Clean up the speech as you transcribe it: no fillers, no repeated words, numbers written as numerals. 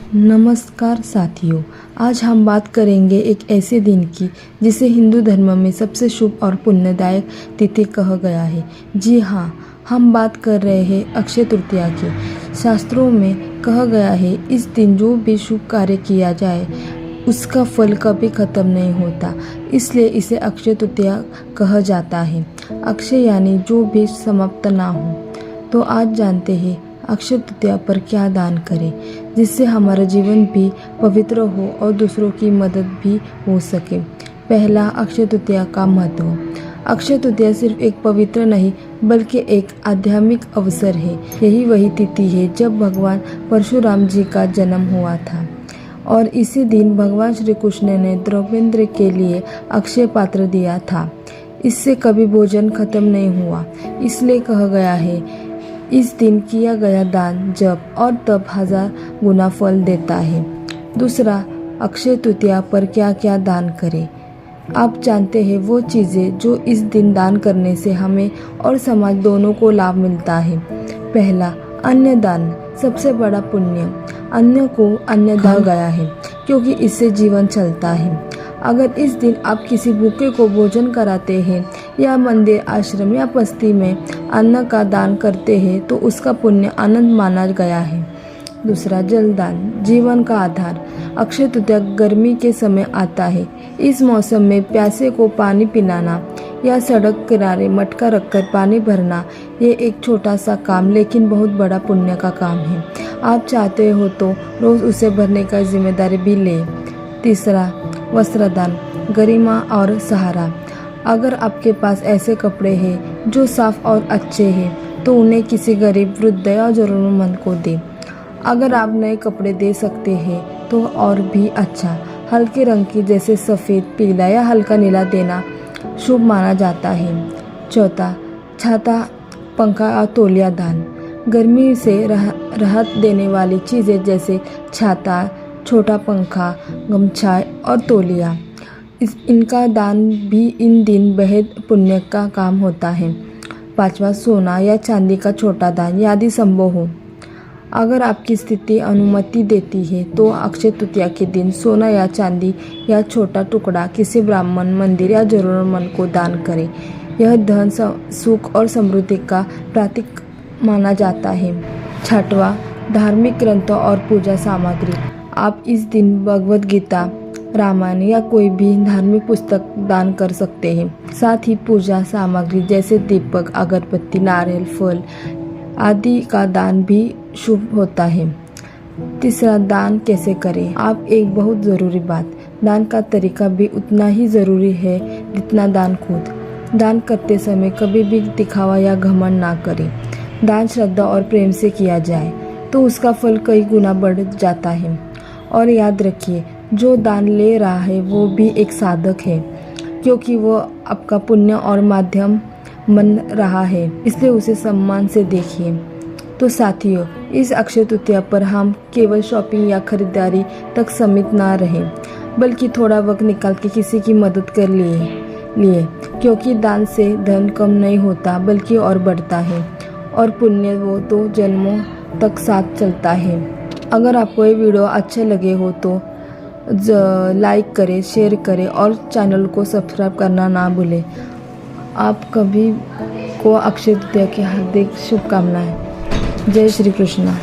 नमस्कार साथियों, आज हम बात करेंगे एक ऐसे दिन की जिसे हिंदू धर्म में सबसे शुभ और पुण्यदायक तिथि कहा गया है। जी हाँ, हम बात कर रहे हैं अक्षय तृतीया की। शास्त्रों में कहा गया है इस दिन जो भी शुभ कार्य किया जाए उसका फल कभी खत्म नहीं होता, इसलिए इसे अक्षय तृतीया कहा जाता है। अक्षय यानी जो भी समाप्त ना हो। तो आज जानते हैं अक्षय तृतीया पर क्या दान करें जिससे हमारा जीवन भी पवित्र हो और दूसरों की मदद भी हो सके। पहला, अक्षय तृतीया का महत्व। अक्षय तृतीया सिर्फ एक पवित्र नहीं बल्कि एक आध्यात्मिक अवसर है। यही वही तिथि है जब भगवान परशुराम जी का जन्म हुआ था और इसी दिन भगवान श्री कृष्ण ने द्रौपदी के लिए अक्षय पात्र दिया था। इससे कभी भोजन खत्म नहीं हुआ, इसलिए कहा गया है इस दिन किया गया दान जप और तप 1000 गुना फल देता है। दूसरा, अक्षय तृतीया पर क्या क्या दान करें। आप जानते हैं वो चीज़ें जो इस दिन दान करने से हमें और समाज दोनों को लाभ मिलता है। पहला, अन्न दान, सबसे बड़ा पुण्य। अन्न को अन्न कहा गया है क्योंकि इससे जीवन चलता है। अगर इस दिन आप किसी भूखे को भोजन कराते हैं या मंदिर, आश्रम या बस्ती में अन्न का दान करते हैं तो उसका पुण्य आनंद माना गया है। दूसरा, जल दान, जीवन का आधार। अक्षय तृतीया गर्मी के समय आता है। इस मौसम में प्यासे को पानी पिलाना या सड़क किनारे मटका रखकर पानी भरना, ये एक छोटा सा काम लेकिन बहुत बड़ा पुण्य का काम है। आप चाहते हो तो रोज़ उसे भरने का जिम्मेदारी भी लें। तीसरा, वस्त्रदान, गरिमा और सहारा। अगर आपके पास ऐसे कपड़े हैं जो साफ और अच्छे हैं तो उन्हें किसी गरीब, वृद्ध या जरूरतमंद को दें। अगर आप नए कपड़े दे सकते हैं तो और भी अच्छा। हल्के रंग की जैसे सफ़ेद, पीला या हल्का नीला देना शुभ माना जाता है। चौथा, छाता, पंखा और तौलिया दान। गर्मी से राहत देने वाली चीज़ें जैसे छाता, छोटा पंखा, गमछा और तौलिया, इनका दान भी इन दिन बेहद पुण्य का काम होता है। पांचवा, सोना या चांदी का छोटा दान यदि संभव हो। अगर आपकी स्थिति अनुमति देती है तो अक्षय तृतीया के दिन सोना या चांदी या छोटा टुकड़ा किसी ब्राह्मण, मंदिर या जरूरतमंद को दान करें। यह धन, सुख और समृद्धि का प्रतीक माना जाता है। छठवां, धार्मिक ग्रंथों और पूजा सामग्री। आप इस दिन भगवद गीता, रामायण या कोई भी धार्मिक पुस्तक दान कर सकते हैं। साथ ही पूजा सामग्री जैसे दीपक, अगरबत्ती, नारियल, फल आदि का दान भी शुभ होता है। तीसरा, दान कैसे करें। आप एक बहुत ज़रूरी बात, दान का तरीका भी उतना ही ज़रूरी है जितना दान खुद। दान करते समय कभी भी दिखावा या घमंड ना करें। दान श्रद्धा और प्रेम से किया जाए तो उसका फल कई गुना बढ़ जाता है। और याद रखिए, जो दान ले रहा है वो भी एक साधक है क्योंकि वो आपका पुण्य और माध्यम बन रहा है, इसलिए उसे सम्मान से देखिए। तो साथियों, इस अक्षय तृतीया पर हम केवल शॉपिंग या खरीदारी तक सीमित ना रहें बल्कि थोड़ा वक्त निकाल के किसी की मदद कर लिए क्योंकि दान से धन कम नहीं होता बल्कि और बढ़ता है और पुण्य वो तो जन्मों तक साथ चलता है। अगर आपको ये वीडियो अच्छे लगे हो तो लाइक करें, शेयर करें और चैनल को सब्सक्राइब करना ना भूलें। आप कभी को अक्षय तृतीया की हार्दिक शुभकामनाएं। जय श्री कृष्ण।